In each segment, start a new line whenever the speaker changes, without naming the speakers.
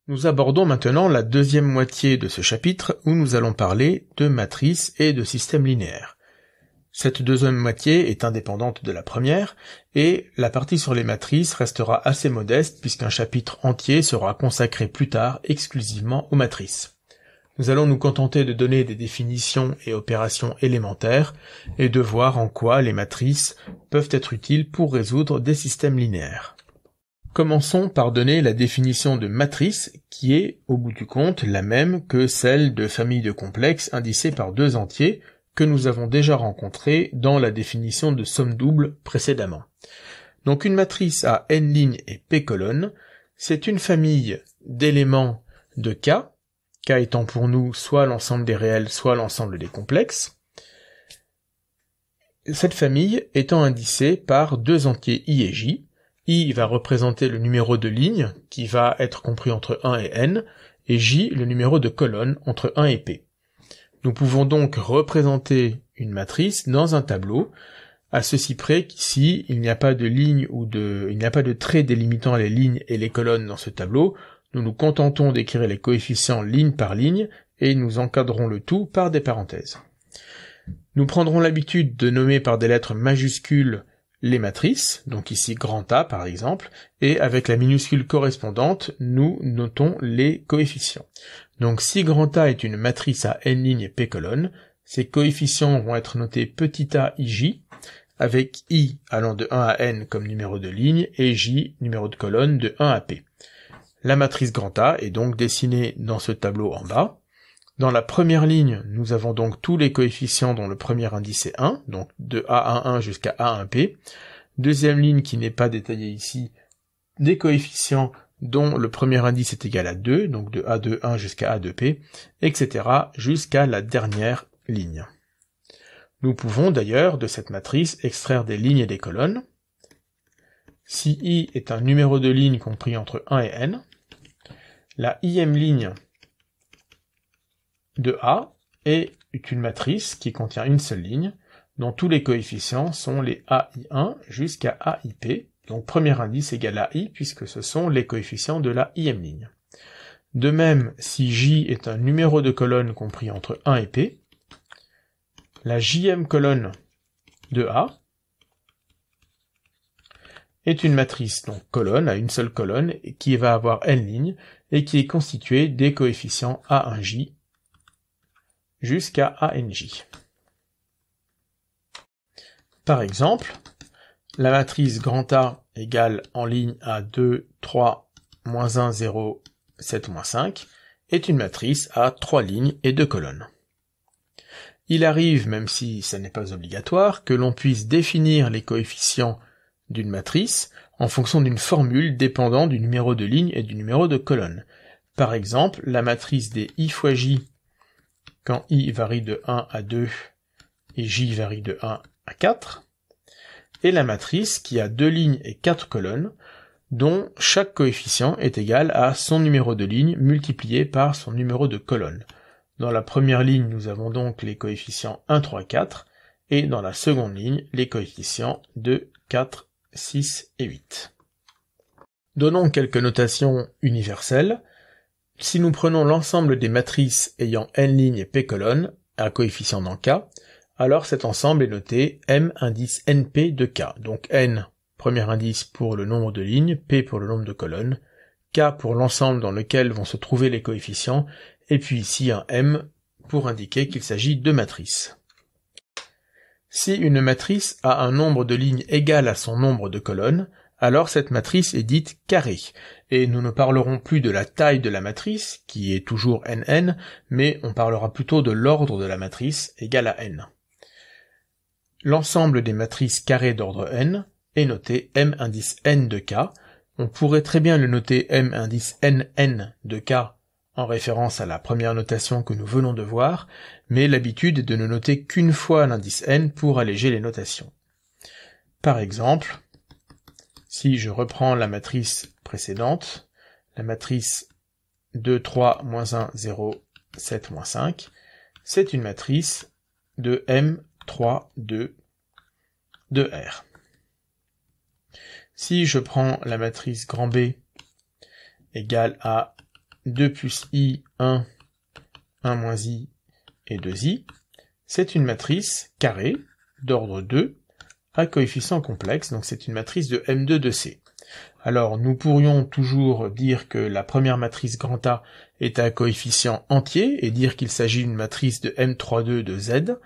Nous abordons maintenant la deuxième moitié de ce chapitre où nous allons parler de matrices et de systèmes linéaires. Cette deuxième moitié est indépendante de la première, et la partie sur les matrices restera assez modeste puisqu'un chapitre entier sera consacré plus tard exclusivement aux matrices. Nous allons nous contenter de donner des définitions et opérations élémentaires et de voir en quoi les matrices peuvent être utiles pour résoudre des systèmes linéaires. Commençons par donner la définition de matrice qui est, au bout du compte, la même que celle de famille de complexes indicée par deux entiers que nous avons déjà rencontrée dans la définition de somme double précédemment. Donc une matrice à n lignes et p colonnes, c'est une famille d'éléments de K, K étant pour nous soit l'ensemble des réels, soit l'ensemble des complexes. Cette famille étant indicée par deux entiers I et J. I va représenter le numéro de ligne, qui va être compris entre 1 et n, et J le numéro de colonne entre 1 et p. Nous pouvons donc représenter une matrice dans un tableau, à ceci près qu'ici, il n'y a pas de ligne il n'y a pas de trait délimitant les lignes et les colonnes dans ce tableau. Nous nous contentons d'écrire les coefficients ligne par ligne, et nous encadrons le tout par des parenthèses. Nous prendrons l'habitude de nommer par des lettres majuscules les matrices, donc ici grand A par exemple, et avec la minuscule correspondante, nous notons les coefficients. Donc si grand A est une matrice à n lignes et p colonnes, ses coefficients vont être notés petit a ij, avec i allant de 1 à n comme numéro de ligne, et j numéro de colonne de 1 à p. La matrice grand A est donc dessinée dans ce tableau en bas. Dans la première ligne, nous avons donc tous les coefficients dont le premier indice est 1, donc de A11 jusqu'à A1P. Deuxième ligne qui n'est pas détaillée ici, des coefficients dont le premier indice est égal à 2, donc de A21 jusqu'à A2P, etc. jusqu'à la dernière ligne. Nous pouvons d'ailleurs de cette matrice extraire des lignes et des colonnes. Si I est un numéro de ligne compris entre 1 et n, la ième ligne de A est une matrice qui contient une seule ligne, dont tous les coefficients sont les AI1 jusqu'à AIP, donc premier indice égale à I, puisque ce sont les coefficients de la ième ligne. De même, si J est un numéro de colonne compris entre 1 et P, la jème colonne de A est une matrice, donc colonne, à une seule colonne, qui va avoir n lignes, et qui est constituée des coefficients A1J jusqu'à ANJ. Par exemple, la matrice grand A égale en ligne à 2, 3, moins 1, 0, 7, moins 5 est une matrice à 3 lignes et 2 colonnes. Il arrive, même si ça n'est pas obligatoire, que l'on puisse définir les coefficients d'une matrice en fonction d'une formule dépendant du numéro de ligne et du numéro de colonne. Par exemple, la matrice des I fois J quand I varie de 1 à 2 et J varie de 1 à 4, et la matrice qui a 2 lignes et 4 colonnes, dont chaque coefficient est égal à son numéro de ligne multiplié par son numéro de colonne. Dans la première ligne, nous avons donc les coefficients 1, 3, 4, et dans la seconde ligne, les coefficients 2, 4, 6 et 8. Donnons quelques notations universelles. Si nous prenons l'ensemble des matrices ayant n lignes et p colonnes, à coefficient dans K, alors cet ensemble est noté m indice np de K. Donc n, premier indice pour le nombre de lignes, p pour le nombre de colonnes, K pour l'ensemble dans lequel vont se trouver les coefficients, et puis ici un m pour indiquer qu'il s'agit de matrices. Si une matrice a un nombre de lignes égal à son nombre de colonnes, alors cette matrice est dite carrée, et nous ne parlerons plus de la taille de la matrice, qui est toujours nn, mais on parlera plutôt de l'ordre de la matrice, égal à n. L'ensemble des matrices carrées d'ordre n est noté m indice n de K. On pourrait très bien le noter m indice nn de K en référence à la première notation que nous venons de voir, mais l'habitude est de ne noter qu'une fois l'indice n pour alléger les notations. Par exemple, si je reprends la matrice précédente, la matrice 2, 3, moins 1, 0, 7, moins 5, c'est une matrice de M, 3, 2, de R. Si je prends la matrice grand B égale à 2 plus i, 1, 1 moins i et 2i, c'est une matrice carrée d'ordre 2 à coefficient complexe, donc c'est une matrice de M2 de C. Alors nous pourrions toujours dire que la première matrice grand A est à coefficient entier et dire qu'il s'agit d'une matrice de M32 de Z,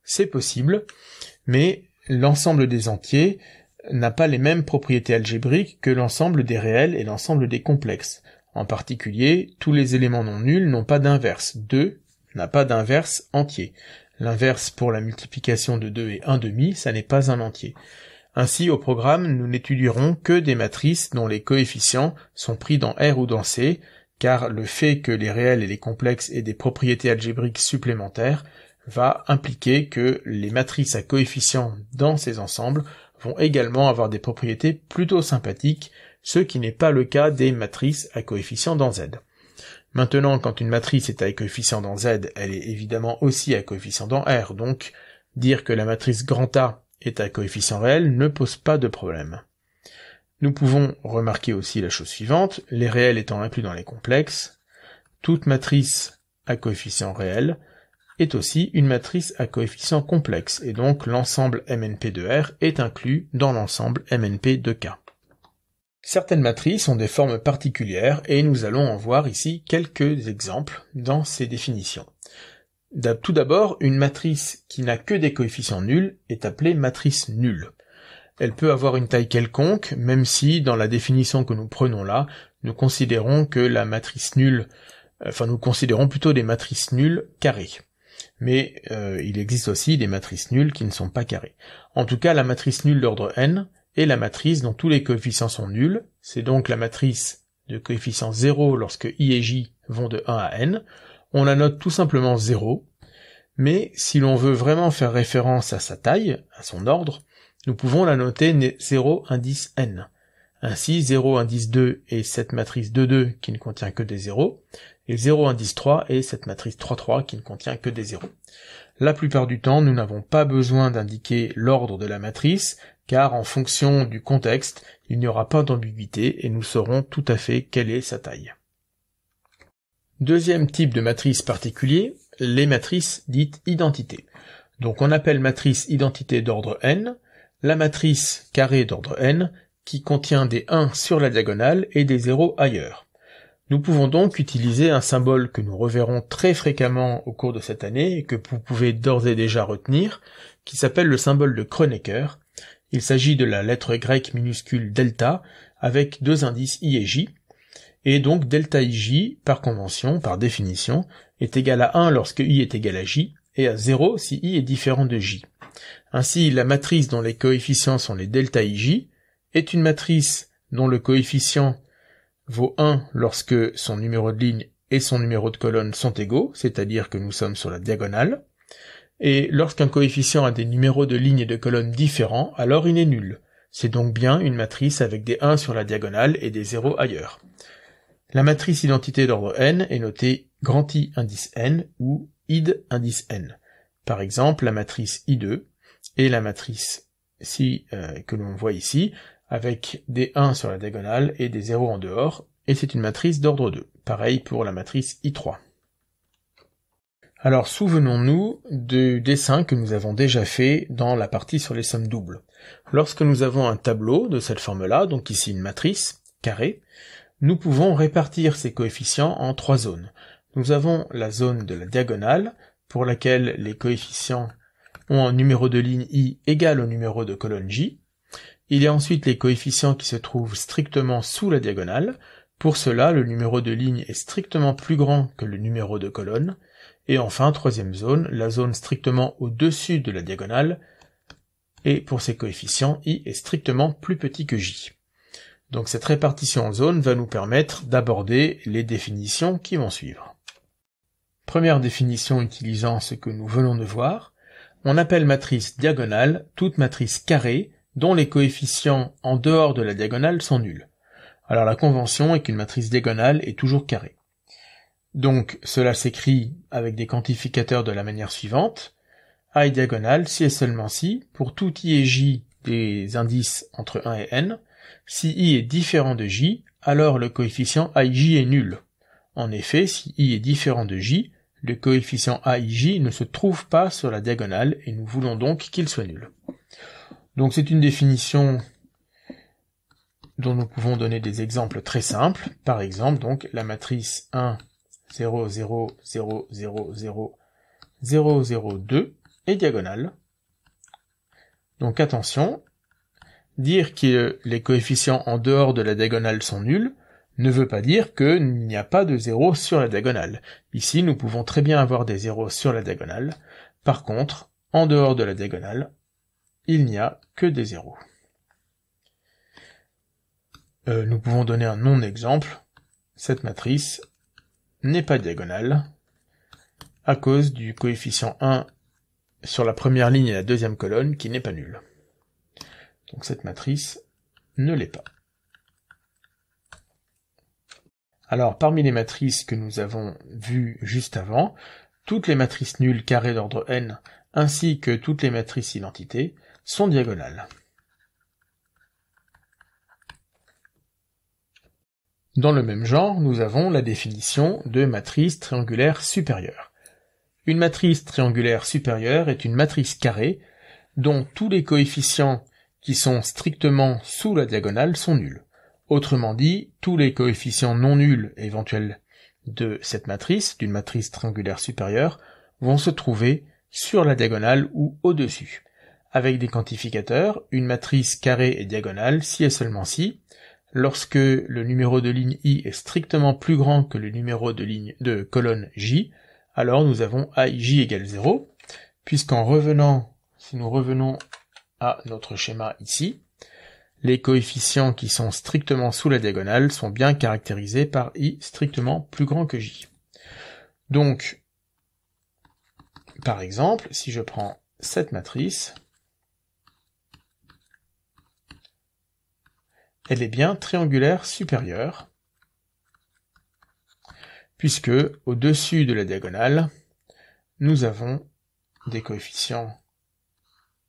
c'est possible, mais l'ensemble des entiers n'a pas les mêmes propriétés algébriques que l'ensemble des réels et l'ensemble des complexes. En particulier, tous les éléments non nuls n'ont pas d'inverse. 2 n'a pas d'inverse entier. L'inverse pour la multiplication de 2 et 1/2, ça n'est pas un entier. Ainsi, au programme, nous n'étudierons que des matrices dont les coefficients sont pris dans R ou dans C, car le fait que les réels et les complexes aient des propriétés algébriques supplémentaires va impliquer que les matrices à coefficients dans ces ensembles vont également avoir des propriétés plutôt sympathiques, ce qui n'est pas le cas des matrices à coefficients dans Z. Maintenant, quand une matrice est à coefficient dans Z, elle est évidemment aussi à coefficient dans R, donc dire que la matrice grand A est à coefficient réel ne pose pas de problème. Nous pouvons remarquer aussi la chose suivante, les réels étant inclus dans les complexes, toute matrice à coefficient réel est aussi une matrice à coefficient complexe, et donc l'ensemble MNP de R est inclus dans l'ensemble MNP de K. Certaines matrices ont des formes particulières, et nous allons en voir ici quelques exemples dans ces définitions. Tout d'abord, une matrice qui n'a que des coefficients nuls est appelée matrice nulle. Elle peut avoir une taille quelconque, même si, dans la définition que nous prenons là, nous considérons que la matrice nulle, nous considérons plutôt des matrices nulles carrées. Mais il existe aussi des matrices nulles qui ne sont pas carrées. En tout cas, la matrice nulle d'ordre n est la matrice dont tous les coefficients sont nuls, c'est donc la matrice de coefficient 0 lorsque i et j vont de 1 à n. On la note tout simplement 0, mais si l'on veut vraiment faire référence à sa taille, à son ordre, nous pouvons la noter 0 indice n. Ainsi, 0 indice 2 est cette matrice 2,2 qui ne contient que des 0, et 0 indice 3 est cette matrice 3,3 qui ne contient que des 0. La plupart du temps, nous n'avons pas besoin d'indiquer l'ordre de la matrice, car en fonction du contexte, il n'y aura pas d'ambiguïté et nous saurons tout à fait quelle est sa taille. Deuxième type de matrice particulier, les matrices dites identités. Donc on appelle matrice identité d'ordre n, la matrice carrée d'ordre n, qui contient des 1 sur la diagonale et des 0 ailleurs. Nous pouvons donc utiliser un symbole que nous reverrons très fréquemment au cours de cette année et que vous pouvez d'ores et déjà retenir, qui s'appelle le symbole de Kronecker. Il s'agit de la lettre grecque minuscule delta avec deux indices i et j, et donc delta ij, par convention, par définition, est égal à 1 lorsque i est égal à j, et à 0 si i est différent de j. Ainsi, la matrice dont les coefficients sont les delta ij est une matrice dont le coefficient vaut 1 lorsque son numéro de ligne et son numéro de colonne sont égaux, c'est-à-dire que nous sommes sur la diagonale, et lorsqu'un coefficient a des numéros de ligne et de colonne différents, alors il est nul. C'est donc bien une matrice avec des 1 sur la diagonale et des 0 ailleurs. La matrice identité d'ordre n est notée grand I indice n ou id indice n. Par exemple, la matrice I2 et la matrice que l'on voit ici, avec des 1 sur la diagonale et des 0 en dehors, et c'est une matrice d'ordre 2. Pareil pour la matrice I3. Alors souvenons-nous du dessin que nous avons déjà fait dans la partie sur les sommes doubles. Lorsque nous avons un tableau de cette forme-là, donc ici une matrice carrée, nous pouvons répartir ces coefficients en 3 zones. Nous avons la zone de la diagonale, pour laquelle les coefficients ont un numéro de ligne i égal au numéro de colonne j. Il y a ensuite les coefficients qui se trouvent strictement sous la diagonale. Pour cela, le numéro de ligne est strictement plus grand que le numéro de colonne. Et enfin, troisième zone, la zone strictement au-dessus de la diagonale. Et pour ces coefficients, i est strictement plus petit que j. Donc cette répartition en zones va nous permettre d'aborder les définitions qui vont suivre. Première définition utilisant ce que nous venons de voir, on appelle matrice diagonale toute matrice carrée dont les coefficients en dehors de la diagonale sont nuls. Alors la convention est qu'une matrice diagonale est toujours carrée. Donc cela s'écrit avec des quantificateurs de la manière suivante, i diagonale si et seulement si, pour tout i et j des indices entre 1 et n, si i est différent de j, alors le coefficient ij est nul. En effet, si i est différent de j, le coefficient aij ne se trouve pas sur la diagonale et nous voulons donc qu'il soit nul. Donc c'est une définition dont nous pouvons donner des exemples très simples. Par exemple, donc la matrice 1, 0, 0, 0, 0, 0, 0, 0, 2 est diagonale. Donc attention, dire que les coefficients en dehors de la diagonale sont nuls ne veut pas dire qu'il n'y a pas de zéro sur la diagonale. Ici, nous pouvons très bien avoir des zéros sur la diagonale. Par contre, en dehors de la diagonale, il n'y a que des zéros. Nous pouvons donner un non-exemple. Cette matrice n'est pas diagonale à cause du coefficient 1 sur la première ligne et la deuxième colonne qui n'est pas nul. Donc cette matrice ne l'est pas. Alors, parmi les matrices que nous avons vues juste avant, toutes les matrices nulles carrées d'ordre n, ainsi que toutes les matrices identités, sont diagonales. Dans le même genre, nous avons la définition de matrice triangulaire supérieure. Une matrice triangulaire supérieure est une matrice carrée dont tous les coefficients qui sont strictement sous la diagonale sont nuls. Autrement dit, tous les coefficients non nuls éventuels de cette matrice, d'une matrice triangulaire supérieure, vont se trouver sur la diagonale ou au-dessus. Avec des quantificateurs, une matrice carrée est diagonale si et seulement si, lorsque le numéro de ligne i est strictement plus grand que le numéro de ligne de colonne j, alors nous avons aij égale 0, puisqu'en revenant, si nous revenons à notre schéma ici, les coefficients qui sont strictement sous la diagonale sont bien caractérisés par i strictement plus grand que j. Donc, par exemple, si je prends cette matrice, elle est bien triangulaire supérieure, puisque au-dessus de la diagonale, nous avons des coefficients,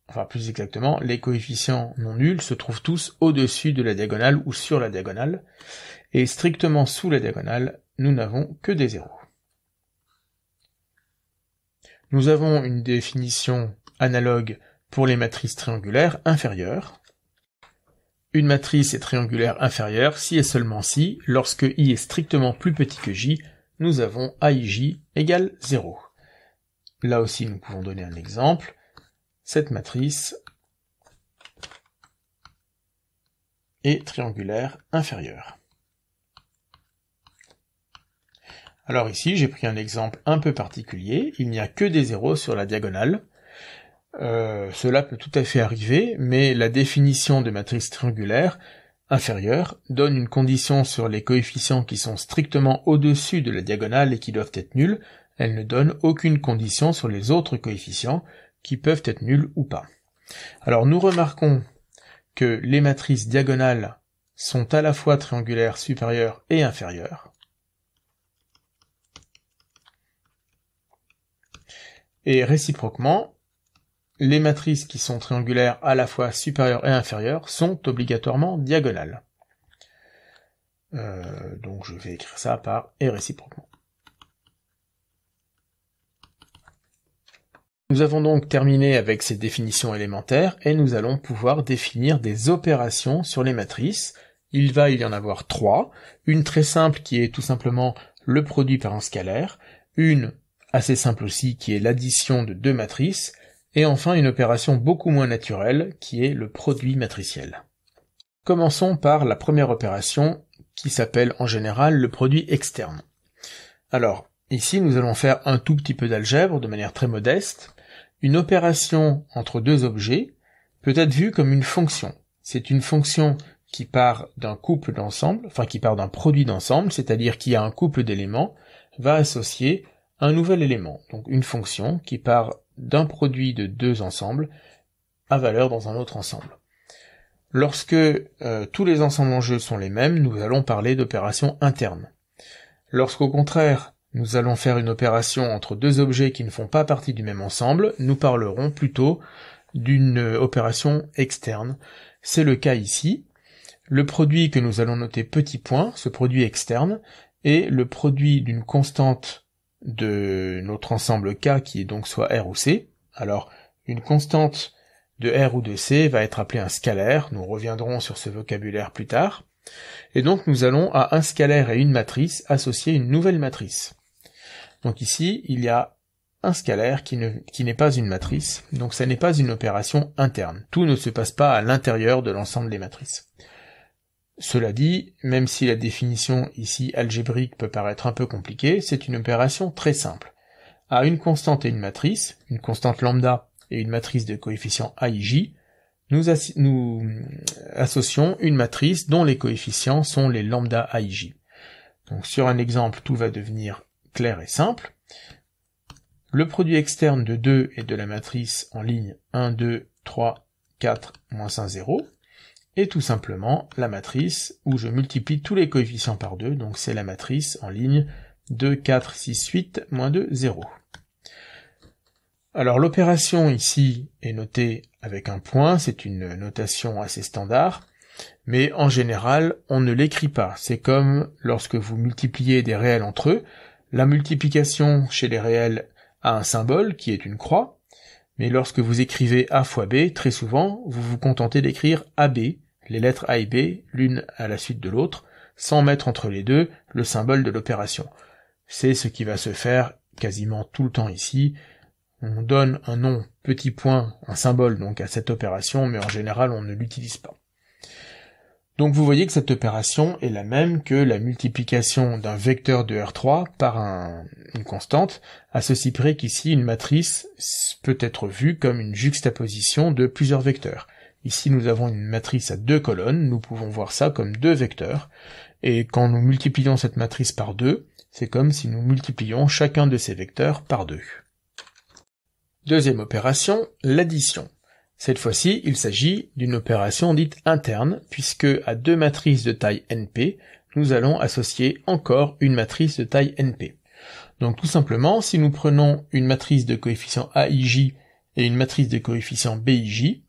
enfin plus exactement, les coefficients non nuls se trouvent tous au-dessus de la diagonale ou sur la diagonale, et strictement sous la diagonale, nous n'avons que des zéros. Nous avons une définition analogue pour les matrices triangulaires inférieures. Une matrice est triangulaire inférieure si et seulement si, lorsque i est strictement plus petit que j, nous avons aij égale 0. Là aussi, nous pouvons donner un exemple. Cette matrice est triangulaire inférieure. Alors ici, j'ai pris un exemple un peu particulier. Il n'y a que des zéros sur la diagonale. Cela peut tout à fait arriver, mais la définition de matrice triangulaire inférieure donne une condition sur les coefficients qui sont strictement au-dessus de la diagonale et qui doivent être nuls. Elle ne donne aucune condition sur les autres coefficients qui peuvent être nuls ou pas. Alors nous remarquons que les matrices diagonales sont à la fois triangulaires supérieures et inférieures. Et réciproquement, les matrices qui sont triangulaires à la fois supérieures et inférieures sont obligatoirement diagonales. Donc je vais écrire ça par et réciproquement. Nous avons donc terminé avec ces définitions élémentaires et nous allons pouvoir définir des opérations sur les matrices. Il va y en avoir 3. Une très simple qui est tout simplement le produit par un scalaire, une assez simple aussi qui est l'addition de deux matrices, et enfin une opération beaucoup moins naturelle qui est le produit matriciel. Commençons par la première opération qui s'appelle en général le produit externe. Alors, ici nous allons faire un tout petit peu d'algèbre de manière très modeste. Une opération entre deux objets peut être vue comme une fonction. C'est une fonction qui part d'un couple d'ensemble, enfin qui part d'un produit d'ensemble, c'est-à-dire qui a un couple d'éléments, va associer un nouvel élément. Donc une fonction qui part d'un produit de deux ensembles à valeur dans un autre ensemble. Lorsque tous les ensembles en jeu sont les mêmes, nous allons parler d'opération interne. Lorsqu'au contraire, nous allons faire une opération entre deux objets qui ne font pas partie du même ensemble, nous parlerons plutôt d'une opération externe. C'est le cas ici. Le produit que nous allons noter petit point, ce produit externe, et le produit d'une constante de notre ensemble K, qui est donc soit R ou C. Alors, une constante de R ou de C va être appelée un scalaire, nous reviendrons sur ce vocabulaire plus tard, et donc nous allons à un scalaire et une matrice associer une nouvelle matrice. Donc ici, il y a un scalaire qui n'est pas une matrice, donc ça n'est pas une opération interne. Tout ne se passe pas à l'intérieur de l'ensemble des matrices. Cela dit, même si la définition ici algébrique peut paraître un peu compliquée, c'est une opération très simple. À une constante et une matrice, une constante lambda et une matrice de coefficients a, i, j, nous associons une matrice dont les coefficients sont les lambda a, i, j. Donc sur un exemple, tout va devenir clair et simple. Le produit externe de 2 et de la matrice en ligne 1, 2, 3, 4, moins 1, 0, et tout simplement la matrice où je multiplie tous les coefficients par 2, donc c'est la matrice en ligne 2, 4, 6, 8, moins 2, 0. Alors l'opération ici est notée avec un point, c'est une notation assez standard, mais en général on ne l'écrit pas. C'est comme lorsque vous multipliez des réels entre eux, la multiplication chez les réels a un symbole qui est une croix, mais lorsque vous écrivez A fois B, très souvent, vous vous contentez d'écrire AB, les lettres A et B, l'une à la suite de l'autre, sans mettre entre les deux le symbole de l'opération. C'est ce qui va se faire quasiment tout le temps ici. On donne un nom petit point, un symbole donc à cette opération, mais en général on ne l'utilise pas. Donc vous voyez que cette opération est la même que la multiplication d'un vecteur de R3 par une constante, à ceci près qu'ici une matrice peut être vue comme une juxtaposition de plusieurs vecteurs. Ici nous avons une matrice à 2 colonnes, nous pouvons voir ça comme 2 vecteurs, et quand nous multiplions cette matrice par 2, c'est comme si nous multiplions chacun de ces vecteurs par 2. Deuxième opération, l'addition. Cette fois-ci, il s'agit d'une opération dite interne, puisque à deux matrices de taille np, nous allons associer encore une matrice de taille np. Donc tout simplement, si nous prenons une matrice de coefficients aij et une matrice de coefficients bij,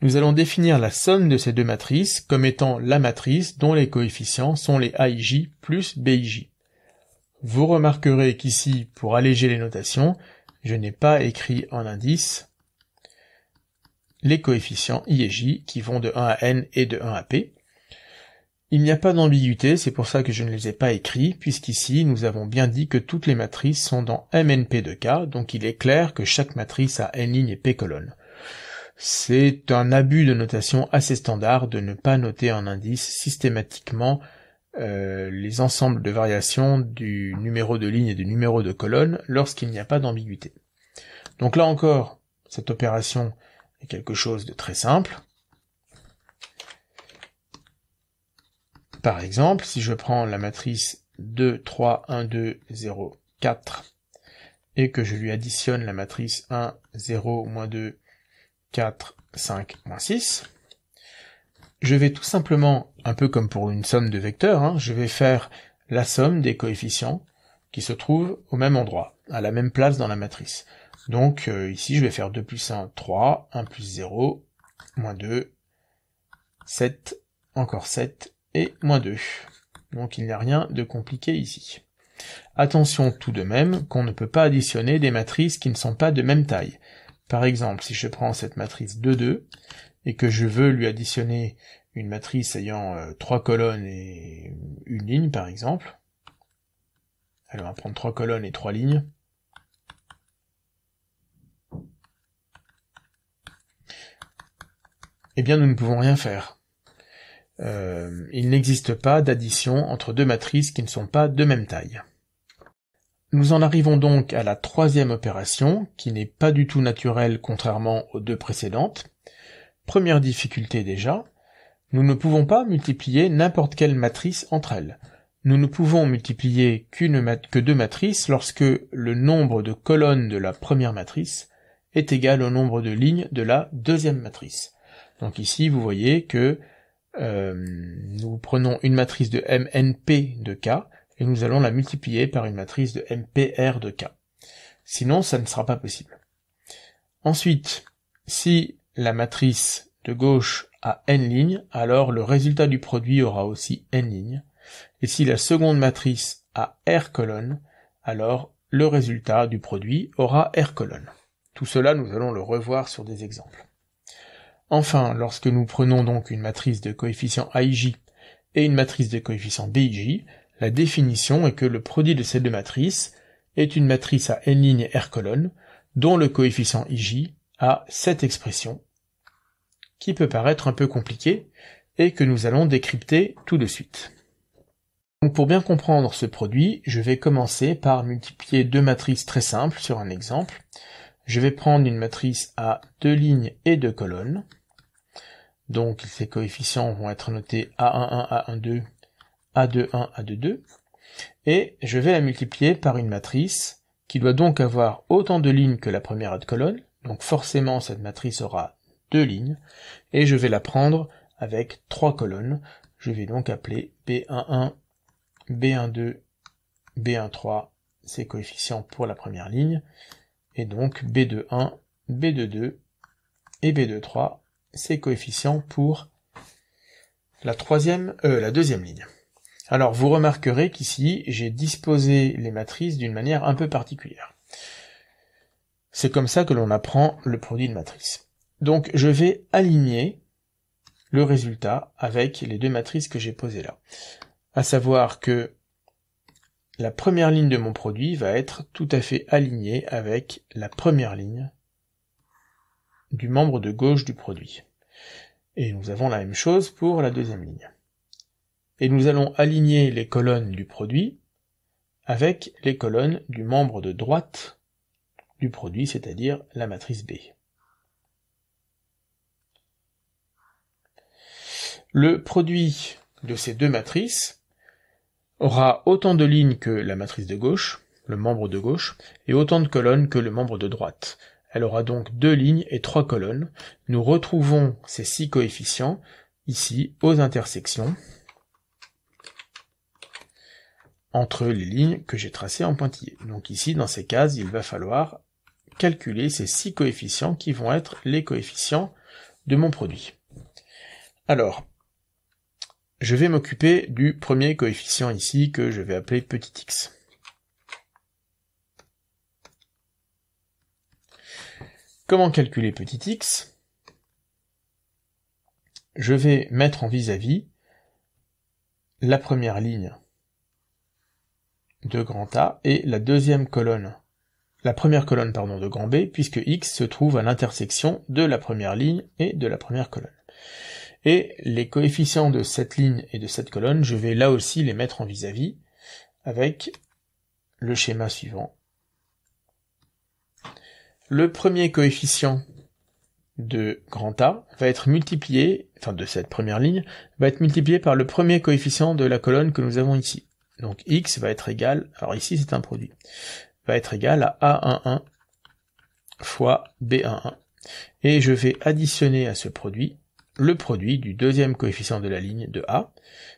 nous allons définir la somme de ces deux matrices comme étant la matrice dont les coefficients sont les aij plus bij. Vous remarquerez qu'ici, pour alléger les notations, je n'ai pas écrit en indice les coefficients i et j qui vont de 1 à n et de 1 à p. Il n'y a pas d'ambiguïté, c'est pour ça que je ne les ai pas écrits, puisqu'ici nous avons bien dit que toutes les matrices sont dans MNP de K, donc il est clair que chaque matrice a n lignes et p colonnes. C'est un abus de notation assez standard de ne pas noter en indice systématiquement les ensembles de variations du numéro de ligne et du numéro de colonne lorsqu'il n'y a pas d'ambiguïté. Donc là encore, cette opération est quelque chose de très simple. Par exemple, si je prends la matrice 2, 3, 1, 2, 0, 4, et que je lui additionne la matrice 1, 0, moins 2, 4, 5, moins 6, je vais tout simplement, un peu comme pour une somme de vecteurs, je vais faire la somme des coefficients qui se trouvent au même endroit, à la même place dans la matrice. Donc ici je vais faire 2 plus 1, 3, 1 plus 0, moins 2, 7, encore 7, et moins 2. Donc il n'y a rien de compliqué ici. Attention tout de même qu'on ne peut pas additionner des matrices qui ne sont pas de même taille. Par exemple, si je prends cette matrice 2, 2, et que je veux lui additionner une matrice ayant 3 colonnes et une ligne par exemple, alors on va prendre 3 colonnes et 3 lignes, eh bien nous ne pouvons rien faire. Il n'existe pas d'addition entre deux matrices qui ne sont pas de même taille. Nous en arrivons donc à la troisième opération, qui n'est pas du tout naturelle contrairement aux deux précédentes. Première difficulté déjà, nous ne pouvons pas multiplier n'importe quelle matrice entre elles. Nous ne pouvons multiplier que deux matrices lorsque le nombre de colonnes de la première matrice est égal au nombre de lignes de la deuxième matrice. Donc ici, vous voyez que nous prenons une matrice de MNP de K, et nous allons la multiplier par une matrice de MPR de K. Sinon, ça ne sera pas possible. Ensuite, si la matrice de gauche a n lignes, alors le résultat du produit aura aussi n lignes. Et si la seconde matrice à R colonnes, alors le résultat du produit aura R colonnes. Tout cela, nous allons le revoir sur des exemples. Enfin, lorsque nous prenons donc une matrice de coefficients AIJ et une matrice de coefficients BIJ, la définition est que le produit de ces deux matrices est une matrice à n lignes R colonnes, dont le coefficient IJ a cette expression, qui peut paraître un peu compliquée, et que nous allons décrypter tout de suite. Donc pour bien comprendre ce produit, je vais commencer par multiplier deux matrices très simples sur un exemple. Je vais prendre une matrice à 2 lignes et 2 colonnes. Donc ces coefficients vont être notés A11, A12, A21, A22. Et je vais la multiplier par une matrice qui doit donc avoir autant de lignes que la première de colonne. Donc forcément cette matrice aura 2 lignes. Et je vais la prendre avec 3 colonnes. Je vais donc appeler B11, B12, B13, ces coefficients pour la première ligne. Et donc B21, B22 et B23, ces coefficients pour la deuxième ligne. Alors vous remarquerez qu'ici, j'ai disposé les matrices d'une manière un peu particulière. C'est comme ça que l'on apprend le produit de matrice. Donc je vais aligner le résultat avec les deux matrices que j'ai posées là. À savoir que la première ligne de mon produit va être tout à fait alignée avec la première ligne du membre de gauche du produit. Et nous avons la même chose pour la deuxième ligne. Et nous allons aligner les colonnes du produit avec les colonnes du membre de droite du produit, c'est-à-dire la matrice B. Le produit de ces deux matrices aura autant de lignes que la matrice de gauche, le membre de gauche, et autant de colonnes que le membre de droite. Elle aura donc 2 lignes et 3 colonnes. Nous retrouvons ces 6 coefficients ici aux intersections entre les lignes que j'ai tracées en pointillé. Donc ici, dans ces cases, il va falloir calculer ces 6 coefficients qui vont être les coefficients de mon produit. Alors, je vais m'occuper du premier coefficient ici que je vais appeler petit x. Comment calculer petit x? Je vais mettre en vis-à-vis la première ligne de grand A et la deuxième colonne, la première colonne de grand B, puisque x se trouve à l'intersection de la première ligne et de la première colonne. Et les coefficients de cette ligne et de cette colonne, je vais là aussi les mettre en vis-à-vis avec le schéma suivant. Le premier coefficient de grand A va être multiplié, de cette première ligne, va être multiplié par le premier coefficient de la colonne que nous avons ici. Donc x va être égal, alors ici c'est un produit, va être égal à A11 fois B11. Et je vais additionner à ce produit le produit du deuxième coefficient de la ligne de A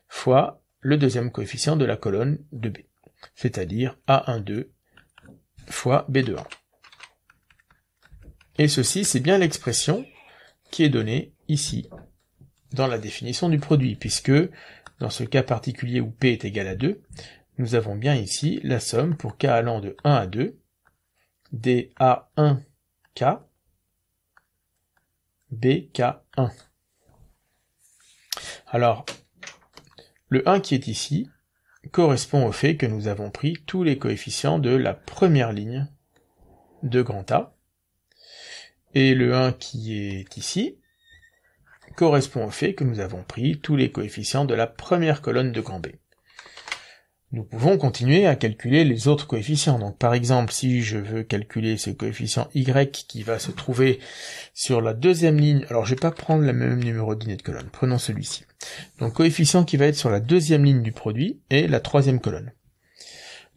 fois le deuxième coefficient de la colonne de B, c'est-à-dire A12 fois B21. Et ceci, c'est bien l'expression qui est donnée ici, dans la définition du produit, puisque dans ce cas particulier où P est égal à 2, nous avons bien ici la somme pour K allant de 1 à 2, dA1K, BK1. Alors, le 1 qui est ici correspond au fait que nous avons pris tous les coefficients de la première ligne de grand A, et le 1 qui est ici correspond au fait que nous avons pris tous les coefficients de la première colonne de grand B. Nous pouvons continuer à calculer les autres coefficients. Donc par exemple, si je veux calculer ce coefficient y qui va se trouver sur la deuxième ligne, alors je vais pas prendre le même numéro de ligne de colonne, prenons celui-ci. Donc coefficient qui va être sur la deuxième ligne du produit et la troisième colonne.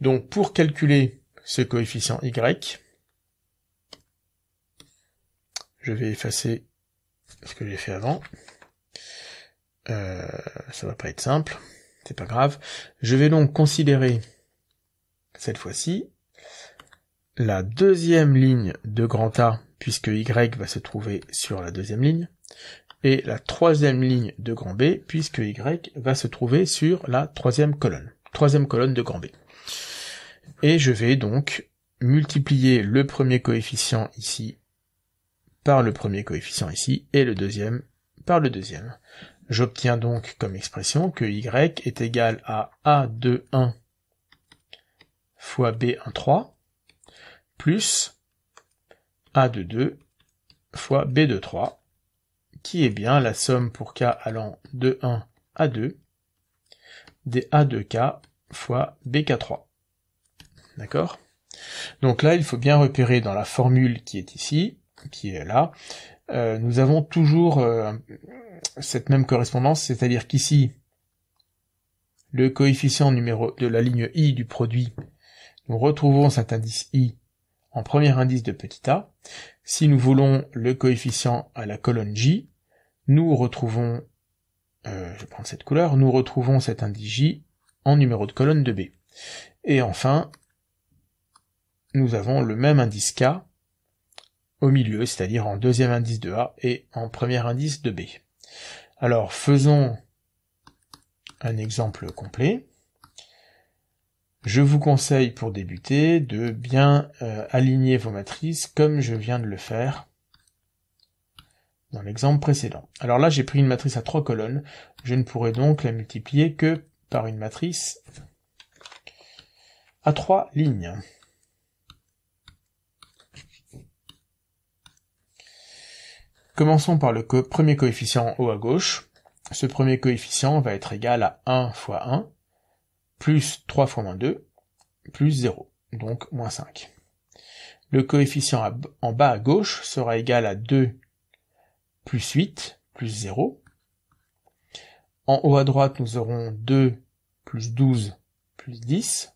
Donc pour calculer ce coefficient y, je vais effacer ce que j'ai fait avant. Ça va pas être simple. C'est pas grave. Je vais donc considérer, cette fois-ci, la deuxième ligne de grand A, puisque Y va se trouver sur la deuxième ligne, et la troisième ligne de grand B, puisque Y va se trouver sur la troisième colonne de grand B. Et je vais donc multiplier le premier coefficient ici par le premier coefficient ici, et le deuxième par le deuxième. J'obtiens donc comme expression que y est égal à A21 fois B13 plus A22 fois B23, qui est bien la somme pour k allant de 1 à 2 des A2k fois BK3. D'accord? Donc là, il faut bien repérer dans la formule qui est ici, qui est là, nous avons toujours cette même correspondance, c'est-à-dire qu'ici, le coefficient numéro de la ligne i du produit, nous retrouvons cet indice i en premier indice de petit a. Si nous voulons le coefficient à la colonne j, nous retrouvons, je vais prendre cette couleur, nous retrouvons cet indice j en numéro de colonne de b. Et enfin, nous avons le même indice k au milieu, c'est-à-dire en deuxième indice de a et en premier indice de b. Alors, faisons un exemple complet. Je vous conseille pour débuter de bien aligner vos matrices comme je viens de le faire dans l'exemple précédent. Alors là, j'ai pris une matrice à 3 colonnes, je ne pourrai donc la multiplier que par une matrice à 3 lignes. Commençons par le premier coefficient en haut à gauche. Ce premier coefficient va être égal à 1 fois 1, plus 3 fois moins 2, plus 0, donc moins 5. Le coefficient en bas à gauche sera égal à 2 plus 8, plus 0. En haut à droite, nous aurons 2 plus 12, plus 10,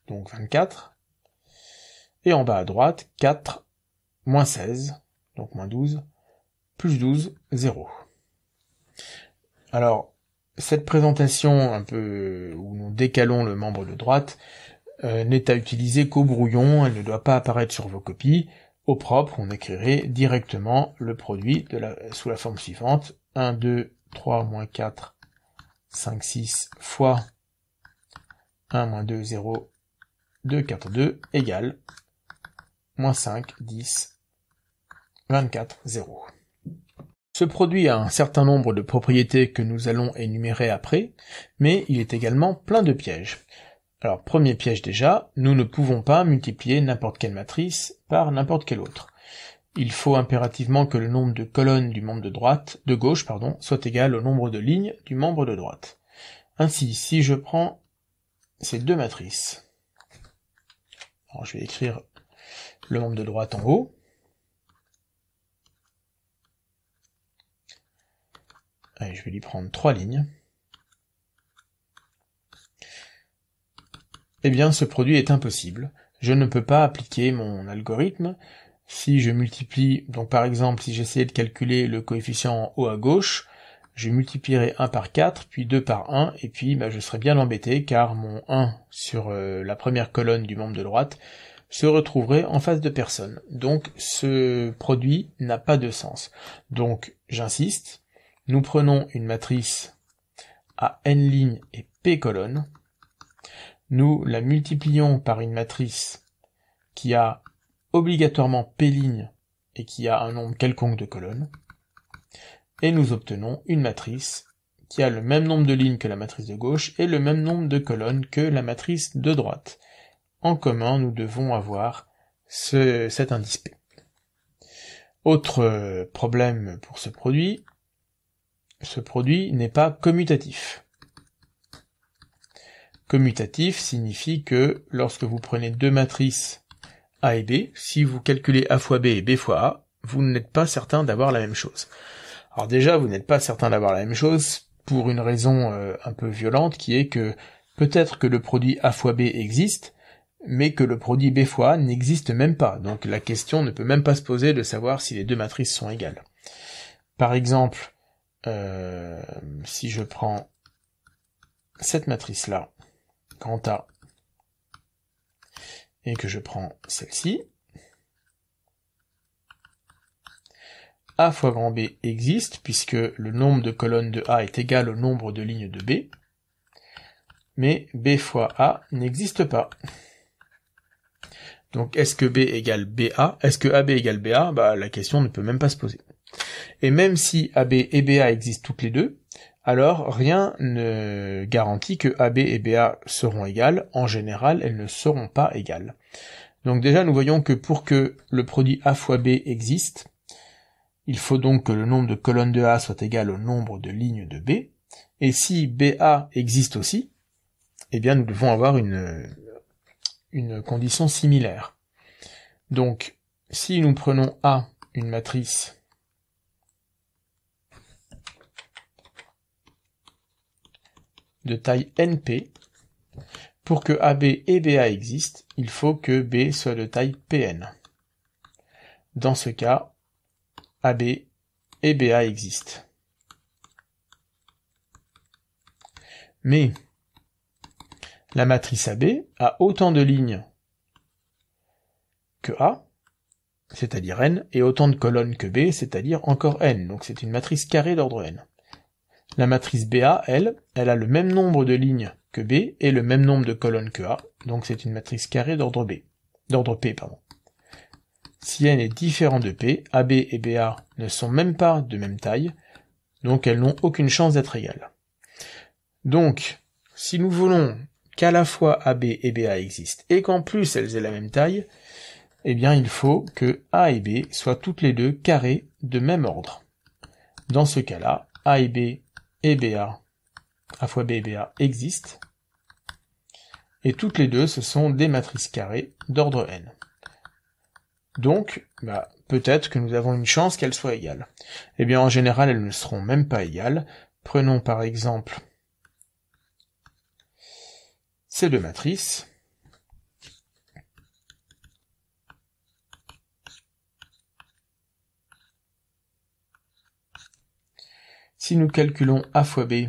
donc 24. Et en bas à droite, 4 moins 16, donc moins 12, plus 12, 0. Alors, cette présentation un peu où nous décalons le membre de droite n'est à utiliser qu'au brouillon, elle ne doit pas apparaître sur vos copies. Au propre, on écrirait directement le produit sous la forme suivante, 1, 2, 3, moins 4, 5, 6 fois 1, moins 2, 0, 2, 4, 2 égale moins 5, 10, 24, 0. Ce produit a un certain nombre de propriétés que nous allons énumérer après, mais il est également plein de pièges. Alors, premier piège déjà, nous ne pouvons pas multiplier n'importe quelle matrice par n'importe quelle autre. Il faut impérativement que le nombre de colonnes du membre de gauche, soit égal au nombre de lignes du membre de droite. Ainsi, si je prends ces deux matrices, alors je vais écrire le membre de droite en haut, allez, je vais lui prendre 3 lignes, eh bien ce produit est impossible. Je ne peux pas appliquer mon algorithme. Si je multiplie, donc par exemple, si j'essayais de calculer le coefficient en haut à gauche, je multiplierais 1 par 4, puis 2 par 1, et puis je serais bien embêté, car mon 1 sur la première colonne du membre de droite se retrouverait en face de personne. Donc ce produit n'a pas de sens. Donc j'insiste, nous prenons une matrice à n lignes et p colonnes, nous la multiplions par une matrice qui a obligatoirement p lignes et qui a un nombre quelconque de colonnes, et nous obtenons une matrice qui a le même nombre de lignes que la matrice de gauche et le même nombre de colonnes que la matrice de droite. En commun, nous devons avoir cet indice P. Autre problème pour ce produit n'est pas commutatif. Commutatif signifie que lorsque vous prenez deux matrices A et B, si vous calculez A fois B et B fois A, vous n'êtes pas certain d'avoir la même chose. Alors déjà, vous n'êtes pas certain d'avoir la même chose pour une raison un peu violente, qui est que peut-être que le produit A fois B existe, mais que le produit B fois A n'existe même pas. Donc la question ne peut même pas se poser de savoir si les deux matrices sont égales. Par exemple, si je prends cette matrice-là, grand A, et que je prends celle-ci, A fois grand B existe, puisque le nombre de colonnes de A est égal au nombre de lignes de B, mais B fois A n'existe pas. Donc est-ce que B égale BA? Est-ce que AB égale BA? Bah la question ne peut même pas se poser. Et même si AB et BA existent toutes les deux, alors rien ne garantit que AB et BA seront égales. En général, elles ne seront pas égales. Donc déjà, nous voyons que pour que le produit A fois B existe, il faut donc que le nombre de colonnes de A soit égal au nombre de lignes de B. Et si BA existe aussi, eh bien nous devons avoir une condition similaire. Donc, si nous prenons A, une matrice de taille NP, pour que AB et BA existent, il faut que B soit de taille Pn. Dans ce cas, AB et BA existent. Mais la matrice AB a autant de lignes que A, c'est-à-dire n, et autant de colonnes que B, c'est-à-dire encore n. Donc c'est une matrice carrée d'ordre n. La matrice BA, elle a le même nombre de lignes que B et le même nombre de colonnes que A, donc c'est une matrice carrée d'ordre P. Si n est différent de P, AB et BA ne sont même pas de même taille, donc elles n'ont aucune chance d'être égales. Donc, si nous voulons qu'à la fois AB et BA existent, et qu'en plus elles aient la même taille, eh bien il faut que A et B soient toutes les deux carrées de même ordre. Dans ce cas-là, A et B et BA, A fois B et BA existent, et toutes les deux ce sont des matrices carrées d'ordre n. Donc, peut-être que nous avons une chance qu'elles soient égales. Eh bien en général elles ne seront même pas égales. Prenons par exemple ces deux matrices. Si nous calculons A fois B,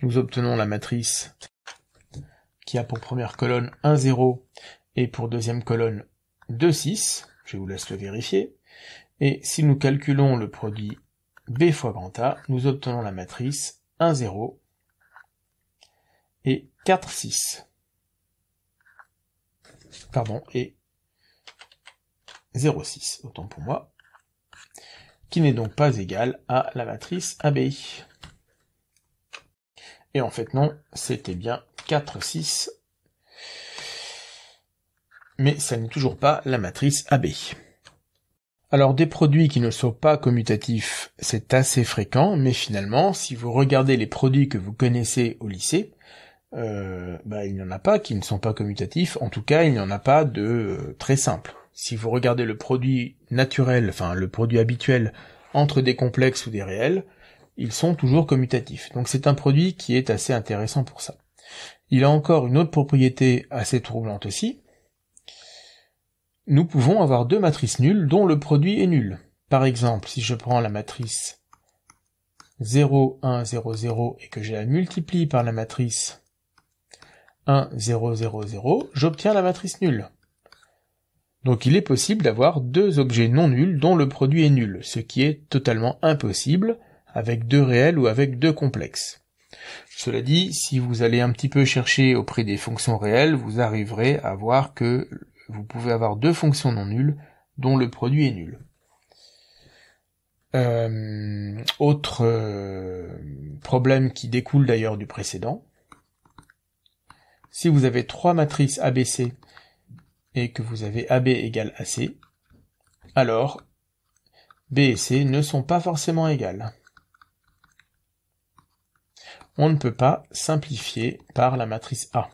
nous obtenons la matrice qui a pour première colonne 1, 0 et pour deuxième colonne 2, 6. Je vous laisse le vérifier. Et si nous calculons le produit B fois grand A, nous obtenons la matrice 1, 0 et 4, 6. Pardon, et 0, 6, autant pour moi, qui n'est donc pas égale à la matrice AB. Et en fait non, c'était bien 4, 6, mais ça n'est toujours pas la matrice AB. Alors des produits qui ne sont pas commutatifs, c'est assez fréquent, mais finalement, si vous regardez les produits que vous connaissez au lycée, il n'y en a pas qui ne sont pas commutatifs, en tout cas il n'y en a pas de très simple. Si vous regardez le produit naturel, enfin le produit habituel entre des complexes ou des réels, ils sont toujours commutatifs. Donc c'est un produit qui est assez intéressant pour ça. Il a encore une autre propriété assez troublante aussi. Nous pouvons avoir deux matrices nulles dont le produit est nul. Par exemple, si je prends la matrice 0, 1, 0, 0 et que je la multiplie par la matrice 1, 0, 0, 0, j'obtiens la matrice nulle. Donc il est possible d'avoir deux objets non nuls dont le produit est nul, ce qui est totalement impossible avec deux réels ou avec deux complexes. Cela dit, si vous allez un petit peu chercher auprès des fonctions réelles, vous arriverez à voir que vous pouvez avoir deux fonctions non nulles dont le produit est nul. Autre problème qui découle d'ailleurs du précédent, si vous avez trois matrices ABC et que vous avez AB égale AC, alors B et C ne sont pas forcément égales. On ne peut pas simplifier par la matrice A.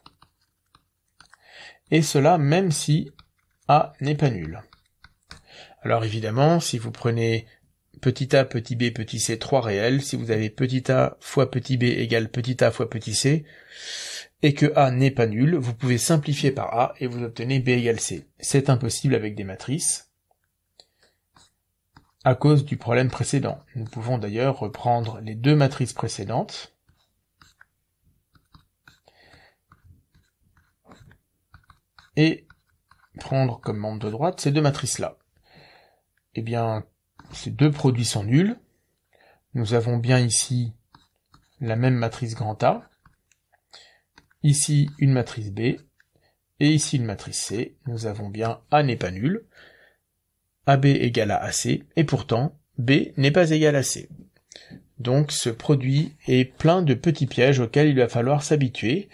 Et cela même si A n'est pas nul. Alors évidemment, si vous prenez petit a, petit b, petit c, trois réels, si vous avez petit a fois petit b égale petit a fois petit c, et que A n'est pas nul, vous pouvez simplifier par A et vous obtenez B égale C. C'est impossible avec des matrices, à cause du problème précédent. Nous pouvons d'ailleurs reprendre les deux matrices précédentes, et prendre comme membre de droite ces deux matrices-là. Eh bien, ces deux produits sont nuls. Nous avons bien ici la même matrice grand A, ici une matrice B, et ici une matrice C, nous avons bien A n'est pas nul, AB égale à AC, et pourtant B n'est pas égal à C. Donc ce produit est plein de petits pièges auxquels il va falloir s'habituer,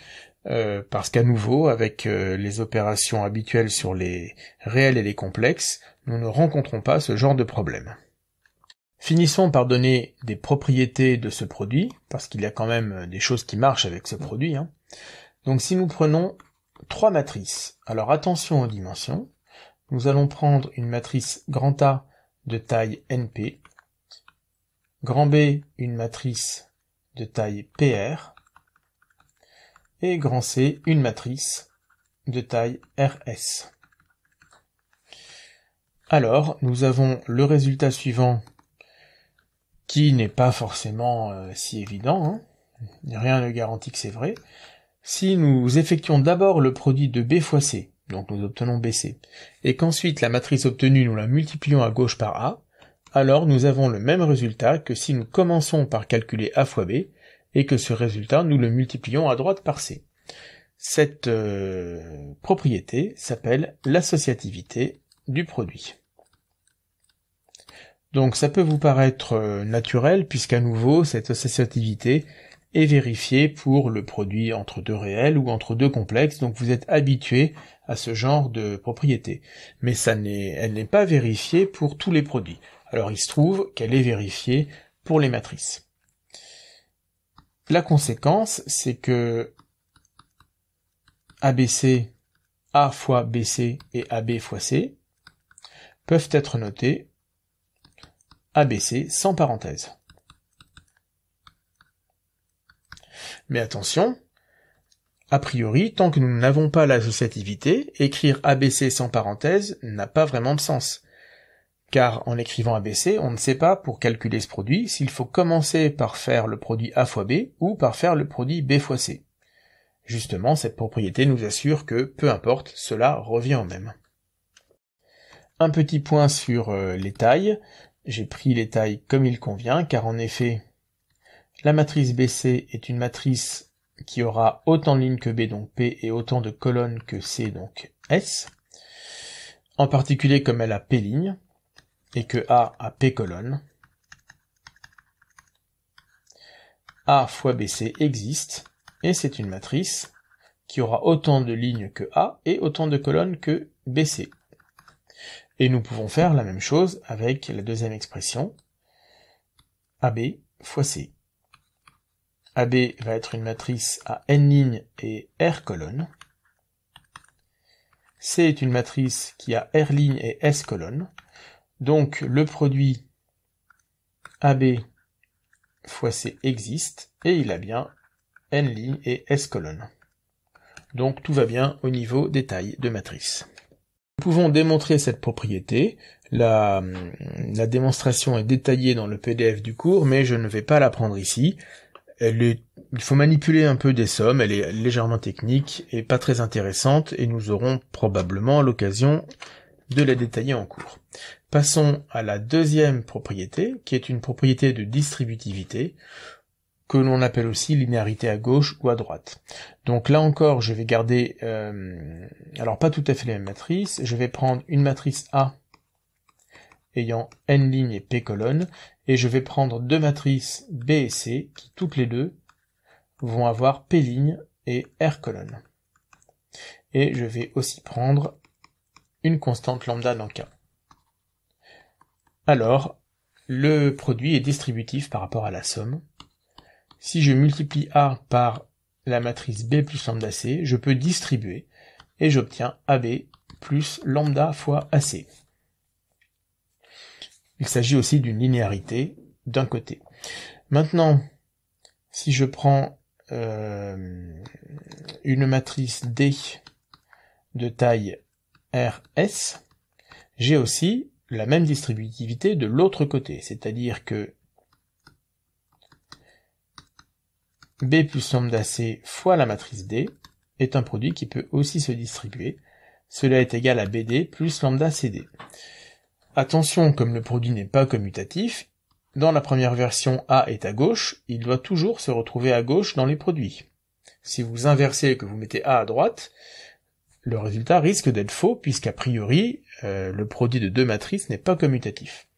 parce qu'à nouveau, avec les opérations habituelles sur les réels et les complexes, nous ne rencontrons pas ce genre de problème. Finissons par donner des propriétés de ce produit, parce qu'il y a quand même des choses qui marchent avec ce produit. Donc si nous prenons trois matrices, alors attention aux dimensions, nous allons prendre une matrice grand A de taille NP, grand B une matrice de taille PR, et grand C une matrice de taille RS. Alors, nous avons le résultat suivant qui n'est pas forcément si évident, rien ne garantit que c'est vrai. Si nous effectuons d'abord le produit de B fois C, donc nous obtenons BC, et qu'ensuite la matrice obtenue nous la multiplions à gauche par A, alors nous avons le même résultat que si nous commençons par calculer A fois B, et que ce résultat nous le multiplions à droite par C. Cette propriété s'appelle l'associativité du produit. Donc ça peut vous paraître naturel, puisqu'à nouveau, cette associativité est vérifiée pour le produit entre deux réels ou entre deux complexes, donc vous êtes habitué à ce genre de propriété. Mais elle n'est pas vérifiée pour tous les produits. Alors il se trouve qu'elle est vérifiée pour les matrices. La conséquence, c'est que ABC, A fois BC et AB fois C peuvent être notés ABC sans parenthèse. Mais attention, a priori, tant que nous n'avons pas l'associativité, écrire ABC sans parenthèse n'a pas vraiment de sens. Car en écrivant ABC, on ne sait pas, pour calculer ce produit, s'il faut commencer par faire le produit A fois B ou par faire le produit B fois C. Justement, cette propriété nous assure que, peu importe, cela revient au même. Un petit point sur les tailles. J'ai pris les tailles comme il convient, car en effet, la matrice BC est une matrice qui aura autant de lignes que B, donc P, et autant de colonnes que C, donc S. En particulier, comme elle a P lignes, et que A a P colonnes, A fois BC existe, et c'est une matrice qui aura autant de lignes que A et autant de colonnes que BC. Et nous pouvons faire la même chose avec la deuxième expression, AB fois C. AB va être une matrice à n lignes et R colonnes. C est une matrice qui a R lignes et S colonnes. Donc le produit AB fois C existe, et il a bien n lignes et S colonnes. Donc tout va bien au niveau des tailles de matrice. Nous pouvons démontrer cette propriété. La démonstration est détaillée dans le PDF du cours, mais je ne vais pas la prendre ici. Il faut manipuler un peu des sommes, elle est légèrement technique et pas très intéressante, et nous aurons probablement l'occasion de la détailler en cours. Passons à la deuxième propriété, qui est une propriété de distributivité, que l'on appelle aussi linéarité à gauche ou à droite. Donc là encore, je vais garder, alors pas tout à fait les mêmes matrices, je vais prendre une matrice A ayant n lignes et p colonnes, et je vais prendre deux matrices B et C, qui toutes les deux vont avoir p lignes et r colonnes. Et je vais aussi prendre une constante lambda dans K. Alors, le produit est distributif par rapport à la somme. Si je multiplie A par la matrice B plus lambda C, je peux distribuer, et j'obtiens AB plus lambda fois AC. Il s'agit aussi d'une linéarité d'un côté. Maintenant, si je prends une matrice D de taille RS, j'ai aussi la même distributivité de l'autre côté, c'est-à-dire que B plus lambda C fois la matrice D est un produit qui peut aussi se distribuer. Cela est égal à BD plus lambda CD. Attention, comme le produit n'est pas commutatif, dans la première version A est à gauche, il doit toujours se retrouver à gauche dans les produits. Si vous inversez et que vous mettez A à droite, le résultat risque d'être faux, puisqu'a priori, le produit de deux matrices n'est pas commutatif.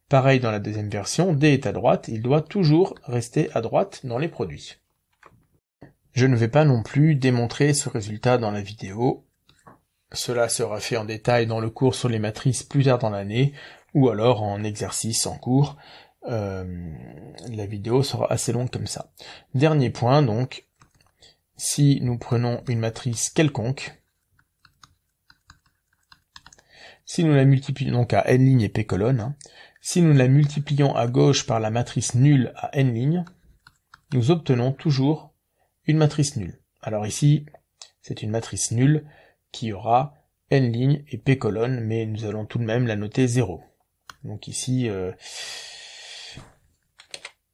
Pareil dans la deuxième version, D est à droite, il doit toujours rester à droite dans les produits. Je ne vais pas non plus démontrer ce résultat dans la vidéo. Cela sera fait en détail dans le cours sur les matrices plus tard dans l'année, ou alors en exercice en cours. La vidéo sera assez longue comme ça. Dernier point donc, si nous prenons une matrice quelconque, si nous la multiplions donc à n lignes et p colonnes, si nous la multiplions à gauche par la matrice nulle à n lignes, nous obtenons toujours une matrice nulle. Alors ici, c'est une matrice nulle qui aura n lignes et p colonnes, mais nous allons tout de même la noter 0. Donc ici,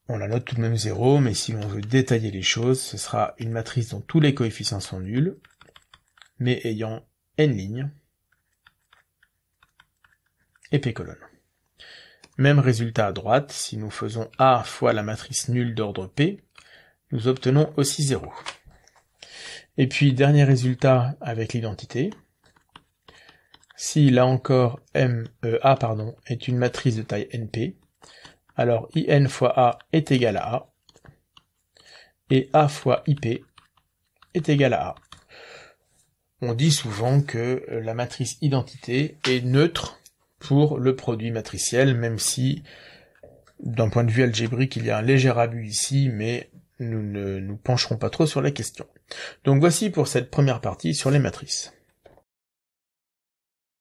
on la note tout de même 0, mais si l'on veut détailler les choses, ce sera une matrice dont tous les coefficients sont nuls, mais ayant n lignes et p colonnes. Même résultat à droite, si nous faisons A fois la matrice nulle d'ordre P, nous obtenons aussi 0. Et puis, dernier résultat avec l'identité. Si, là encore, A est une matrice de taille NP, alors IN fois A est égal à A, et A fois IP est égal à A. On dit souvent que la matrice identité est neutre pour le produit matriciel, même si, d'un point de vue algébrique, il y a un léger abus ici, mais nous ne nous pencherons pas trop sur la question. Donc voici pour cette première partie sur les matrices.